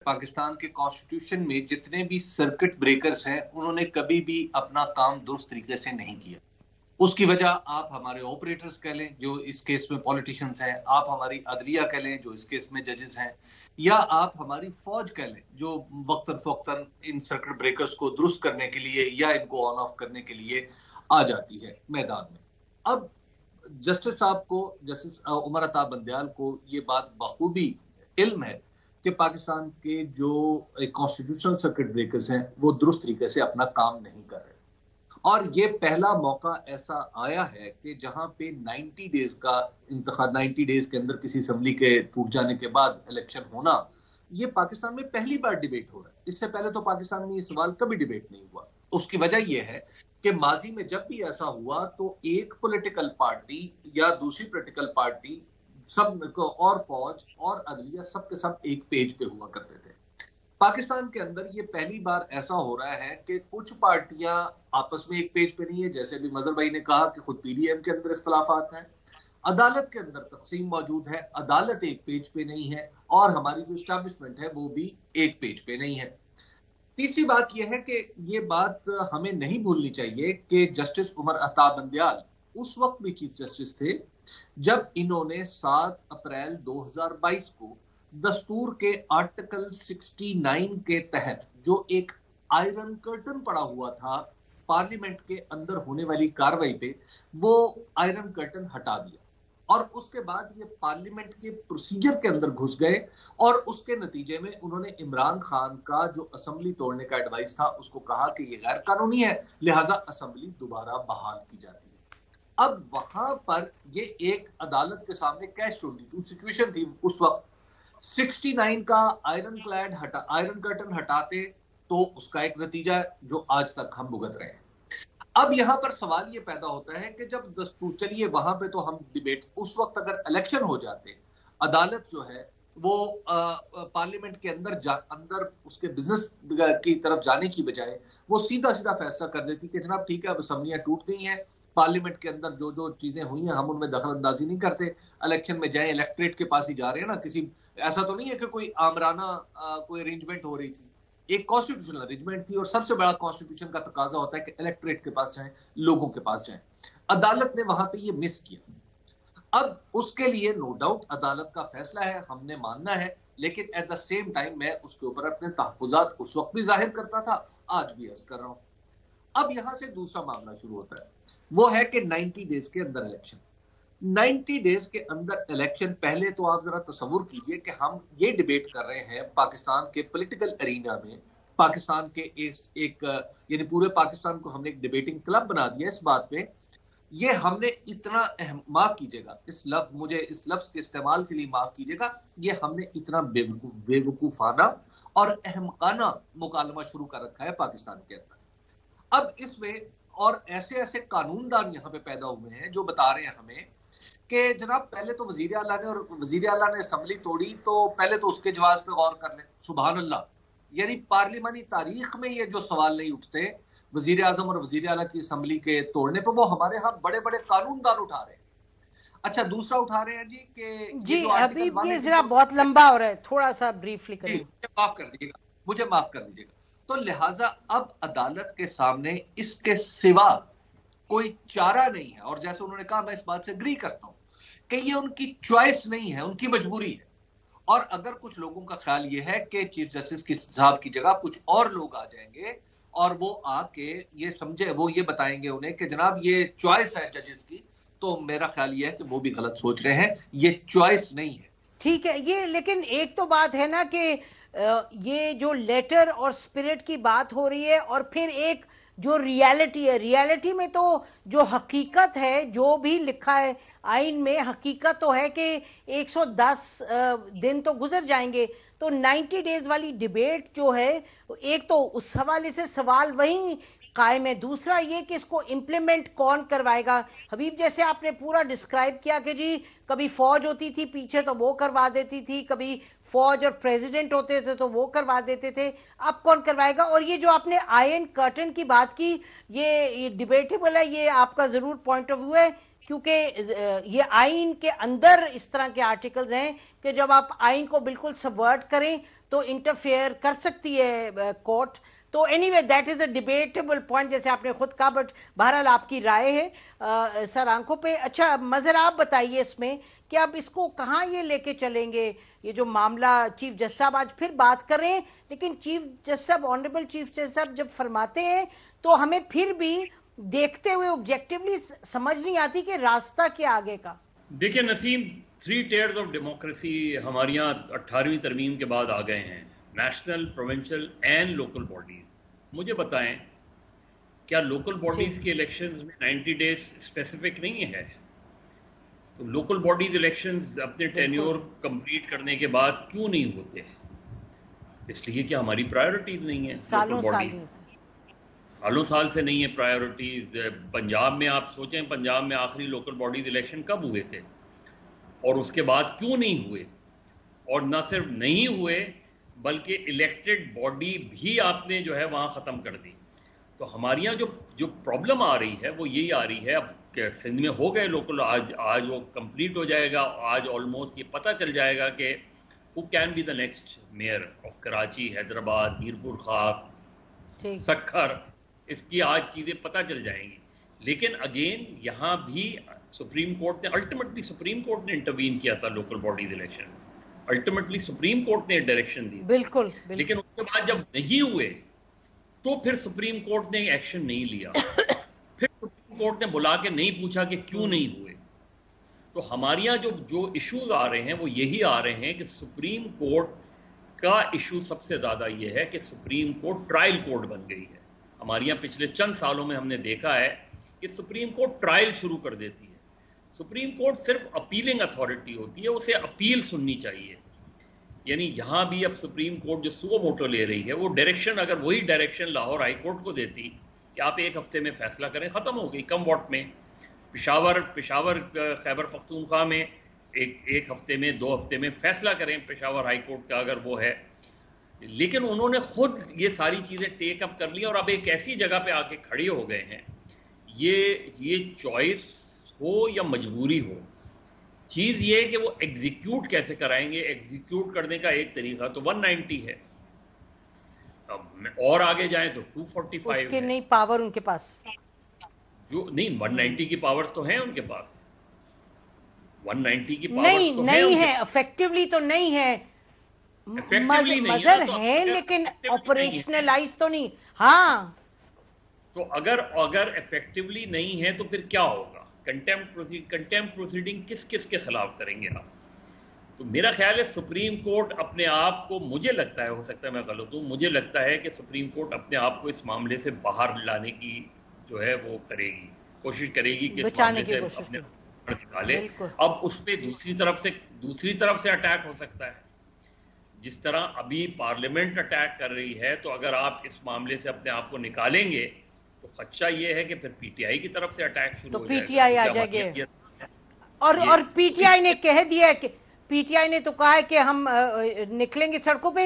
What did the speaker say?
पाकिस्तान के कॉन्स्टिट्यूशन में जितने भी सर्किट ब्रेकर्स हैं उन्होंने कभी भी अपना काम दुरुस्त तरीके से नहीं किया। उसकी वजह आप हमारे ऑपरेटर्स कह लें जो इस केस में पॉलिटिशियंस हैं, आप हमारी अदलिया कह लें जो इस केस में जजेस हैं, या आप हमारी फौज कह लें जो वक्तन फौक्तन इन सर्किट ब्रेकर्स को दुरुस्त करने के लिए या इनको ऑन ऑफ करने के लिए आ जाती है मैदान में। अब जस्टिस साहब को, जस्टिस उमर अता बंदयाल को ये बात बखूबी इल्म है कि पाकिस्तान के जो कॉन्स्टिट्यूशनल सर्किट ब्रेकर्स हैं वो दुरुस्त तरीके से अपना काम नहीं कर रहे, और ये पहला मौका ऐसा आया है कि जहां पे 90 डेज का इंतखाब, 90 डेज के अंदर किसी असेंबली के टूट जाने के बाद इलेक्शन होना, ये पाकिस्तान में पहली बार डिबेट हो रहा है। इससे पहले तो पाकिस्तान में ये सवाल कभी डिबेट नहीं हुआ। उसकी वजह यह है कि माजी में जब भी ऐसा हुआ तो एक पॉलिटिकल पार्टी या दूसरी पॉलिटिकल पार्टी सब और फौज और अदलिया सब के सब एक पेज पे हुआ करते थे। पाकिस्तान के अंदर ये पहली बार ऐसा हो रहा है कि कुछ पार्टियां आपस में एक पेज पे नहीं है, जैसे भी मजहर भाई ने कहा कि खुद पीडीएम के अंदर इख्तलाफात हैं, अदालत के अंदर तकसीम मौजूद है, अदालत एक पेज पे नहीं है, और हमारी जो एस्टैब्लिशमेंट है वो भी एक पेज पे नहीं है। तीसरी बात यह है कि ये बात हमें नहीं भूलनी चाहिए कि जस्टिस उमर अता बंदयाल उस वक्त भी चीफ जस्टिस थे जब इन्होंने 7 अप्रैल 2022 को दस्तूर के आर्टिकल 69 के तहत जो एक आयरन कर्टन पड़ा हुआ था पार्लियामेंट के अंदर होने वाली कार्रवाई पे, वो आयरन कर्टन हटा दिया, और उसके बाद ये पार्लियामेंट के प्रोसीजर के अंदर घुस गए, और उसके नतीजे में उन्होंने इमरान खान का जो असेंबली तोड़ने का एडवाइस था उसको कहा कि ये गैर कानूनी है, लिहाजा असेंबली दोबारा बहाल की जाती है। अब वहां पर ये एक अदालत के सामने कैश 22 सिचुएशन थी उस वक्त। 69 का आयरन कर्टन हटाते तो उसका एक नतीजा जो आज तक हम भुगत रहे हैं। अब यहां पर सवाल ये पैदा होता है कि जब दस्तूर, चलिए वहां पे तो हम डिबेट, उस वक्त अगर इलेक्शन हो जाते, अदालत जो है वो पार्लियामेंट के अंदर उसके बिजनेस की तरफ जाने की बजाय वो सीधा सीधा फैसला कर देती कि जनाब ठीक है, अब असेंबलियां टूट गई हैं, पार्लियामेंट के अंदर जो जो चीजें हुई हैं हम उनमें दखल अंदाजी नहीं करते, इलेक्शन में जाए, इलेक्ट्रेट के पास ही जा रहे हैं ना, किसी ऐसा तो नहीं है कि कोई आमराना कोई अरेंजमेंट हो रही थी, एक कॉन्स्टिट्यूशनल अरेंजमेंट थी, और सबसे बड़ा कॉन्स्टिट्यूशन का तकाजा होता है कि इलेक्ट्रेट के पास जाएं, लोगों के पास जाएं। अदालत ने वहां पे ये मिस किया। अब उसके लिए नो डाउट अदालत का फैसला है, हमने मानना है, लेकिन एट द सेम टाइम मैं उसके ऊपर अपने तहफुजात उस वक्त भी जाहिर करता था, आज भी अर्ज कर रहा हूं। अब यहां से दूसरा मामला शुरू होता है, वो है कि 90 डेज के अंदर इलेक्शन। 90 डेज के अंदर इलेक्शन, पहले तो आप जरा तसव्वुर कीजिए कि हम ये डिबेट कर रहे हैं पाकिस्तान के पॉलिटिकल अरीना में, पाकिस्तान के यानी पूरे पाकिस्तान को हमने एक डिबेटिंग क्लब बना दिया इस बात पे। ये हमने इतना माफ कीजिएगा मुझे इस लफ्ज के इस्तेमाल के लिए माफ कीजिएगा, ये हमने इतना बेवकूफाना और अहमकाना मुकालमा शुरू कर रखा है पाकिस्तान के अंदर। अब इसमें और ऐसे ऐसे कानूनदान यहाँ पे पैदा हुए हैं जो बता रहे हैं हमें कि जनाब पहले तो वजीर आला ने असेंबली तोड़ी, तो पहले तो उसके जवाब पे गौर कर लें। सुभान अल्लाह, यानी पार्लियामानी तारीख में ये जो सवाल नहीं उठते वजीर आजम और वजीर आला की असेंबली के तोड़ने पे, वो हमारे यहाँ बड़े बड़े कानूनदान उठा रहे हैं। अच्छा, दूसरा उठा रहे हैं जी कि जी अभी ये जरा बहुत लंबा हो रहा है, थोड़ा सा ब्रीफली करिए। मुझे माफ कर दीजिएगा। तो लिहाजा अब अदालत के सामने इसके सिवा कोई चारा नहीं है, और जैसे उन्होंने कहा मैं इस बात से एग्री करता हूं कि ये उनकी चॉइस नहीं है, उनकी मजबूरी है। और अगर कुछ लोगों का ख्याल ये है कि चीफ जस्टिस की साहब की जगह कुछ और लोग आ जाएंगे और वो आके ये समझे, वो ये बताएंगे उन्हें कि जनाब ये चॉइस है जजेस की, तो मेरा ख्याल ये है कि वो भी गलत सोच रहे हैं, ये चॉइस नहीं है। ठीक है, ये लेकिन एक तो बात है ना कि ये जो लेटर और स्पिरिट की बात हो रही है, और फिर एक जो रियलिटी है, रियलिटी में तो जो हकीकत है, जो भी लिखा है आइन में, हकीकत तो है कि 110 दिन तो गुजर जाएंगे। तो 90 डेज वाली डिबेट जो है, एक तो उस हवाले से सवाल वही कायम है, दूसरा ये कि इसको इम्प्लीमेंट कौन करवाएगा। हबीब, जैसे आपने पूरा डिस्क्राइब किया कि जी कभी फौज होती थी पीछे तो वो करवा देती थी, कभी फौज और प्रेसिडेंट होते थे तो वो करवा देते थे, अब कौन करवाएगा। और ये जो आपने आयरन कर्टन की बात की, ये डिबेटेबल है, ये आपका जरूर पॉइंट ऑफ व्यू है, क्योंकि ये आइन के अंदर इस तरह के आर्टिकल्स हैं कि जब आप आइन को बिल्कुल सबवर्ट करें तो इंटरफेयर कर सकती है कोर्ट। तो anyway that is a debatable point जैसे आपने खुद कहा, बट बहरहाल आपकी राय है सर आंखों पे। अच्छा मजर आप बताइए इसमें कि आप इसको कहाँ ये लेके चलेंगे, ये जो मामला। चीफ जज साहब आज फिर बात कर रहे हैं, लेकिन चीफ जज साहब, ऑनरेबल चीफ जज साहब जब फरमाते हैं तो हमें फिर भी देखते हुए ऑब्जेक्टिवली समझ नहीं आती कि रास्ता क्या आगे का। देखिए नसीम, 3 टियर्स ऑफ डेमोक्रेसी हमारे यहाँ 18वीं तरमीम के बाद आ गए हैं, national, provincial and local bodies. मुझे बताएं, क्या लोकल बॉडीज के इलेक्शंस में 90 डेज स्पेसिफिक नहीं है? तो लोकल बॉडीज इलेक्शंस अपने टेन्योर कंप्लीट करने के बाद क्यों नहीं होते? इसलिए कि हमारी प्रायोरिटीज नहीं है। सालों साल से नहीं है प्रायोरिटीज। पंजाब में आप सोचें, पंजाब में आखिरी लोकल बॉडीज इलेक्शन कब हुए थे और उसके बाद क्यों नहीं हुए? और न सिर्फ नहीं हुए बल्कि इलेक्टेड बॉडी भी आपने जो है वहां खत्म कर दी। तो हमारे यहाँ जो प्रॉब्लम आ रही है वो यही आ रही है। अब सिंध में हो गए लोकल, आज वो कंप्लीट हो जाएगा। आज ऑलमोस्ट ये पता चल जाएगा कि who can be the next mayor of Karachi, Hyderabad, Mirpur खास, सक्खर। इसकी आज चीजें पता चल जाएंगी। लेकिन अगेन यहाँ भी सुप्रीम कोर्ट ने, अल्टीमेटली सुप्रीम कोर्ट ने इंटरवीन किया था local bodies election. Ultimately supreme court ने डायरेक्शन दी। बिल्कुल। लेकिन उसके बाद जब नहीं हुए तो फिर सुप्रीम कोर्ट ने एक्शन नहीं लिया। फिर सुप्रीम कोर्ट ने बुला के नहीं पूछा कि क्यों नहीं हुए। तो हमारे यहाँ जो इश्यूज आ रहे हैं वो यही आ रहे हैं कि सुप्रीम कोर्ट का इशू सबसे ज्यादा ये है कि सुप्रीम कोर्ट ट्रायल कोर्ट बन गई है। हमारे यहाँ पिछले चंद सालों में हमने देखा है कि सुप्रीम कोर्ट ट्रायल शुरू कर देती है। सुप्रीम कोर्ट सिर्फ अपीलिंग अथॉरिटी होती है, उसे अपील सुननी चाहिए। यानी यहाँ भी अब सुप्रीम कोर्ट जो सुओ मोटो ले रही है, वो डायरेक्शन, अगर वही डायरेक्शन लाहौर हाई कोर्ट को देती कि आप 1 हफ्ते में फैसला करें, खत्म हो गई। कम वॉट में पेशावर खैबर पख्तूनख्वा में एक हफ्ते में, 2 हफ्ते में फैसला करें पेशावर हाई कोर्ट का, अगर वो है। लेकिन उन्होंने खुद ये सारी चीजें टेक अप कर ली और अब एक ऐसी जगह पे आके खड़े हो गए हैं। ये चॉइस हो या मजबूरी हो, चीज ये है कि वो एग्जीक्यूट कैसे कराएंगे। एग्जीक्यूट करने का एक तरीका तो 190 है, अब और आगे जाएं तो 245 उसके नहीं पावर उनके पास, जो नहीं 190 की पावर्स तो हैं उनके पास। 190 की पावर्स तो नहीं है, इफेक्टिवली तो नहीं है। मजर है लेकिन ऑपरेशनलाइज तो नहीं। हाँ, तो अगर इफेक्टिवली नहीं है तो फिर क्या होगा? कंटेम्प्ट प्रोसीडिंग किस के खिलाफ करेंगे आप? तो मेरा ख्याल है सुप्रीम कोर्ट अपने आप को, मुझे लगता है, हो सकता है मैं गलत हूं, मुझे लगता है कि सुप्रीम कोर्ट अपने आप को इस मामले से बाहर लाने की जो है वो करेगी, कोशिश करेगी कि इस मामले से अपने निकाले। अब उस पर दूसरी तरफ से अटैक हो सकता है। जिस तरह अभी पार्लियामेंट अटैक कर रही है, तो अगर आप इस मामले से अपने आप को निकालेंगे तो खदशा ये है कि फिर पीटीआई की तरफ से अटैक शुरू हो जाएगा। तो पीटीआई आ जाएंगे। और पीटीआई ने कह दिया कि, पीटीआई ने तो कहा है कि हम निकलेंगे सड़कों पे।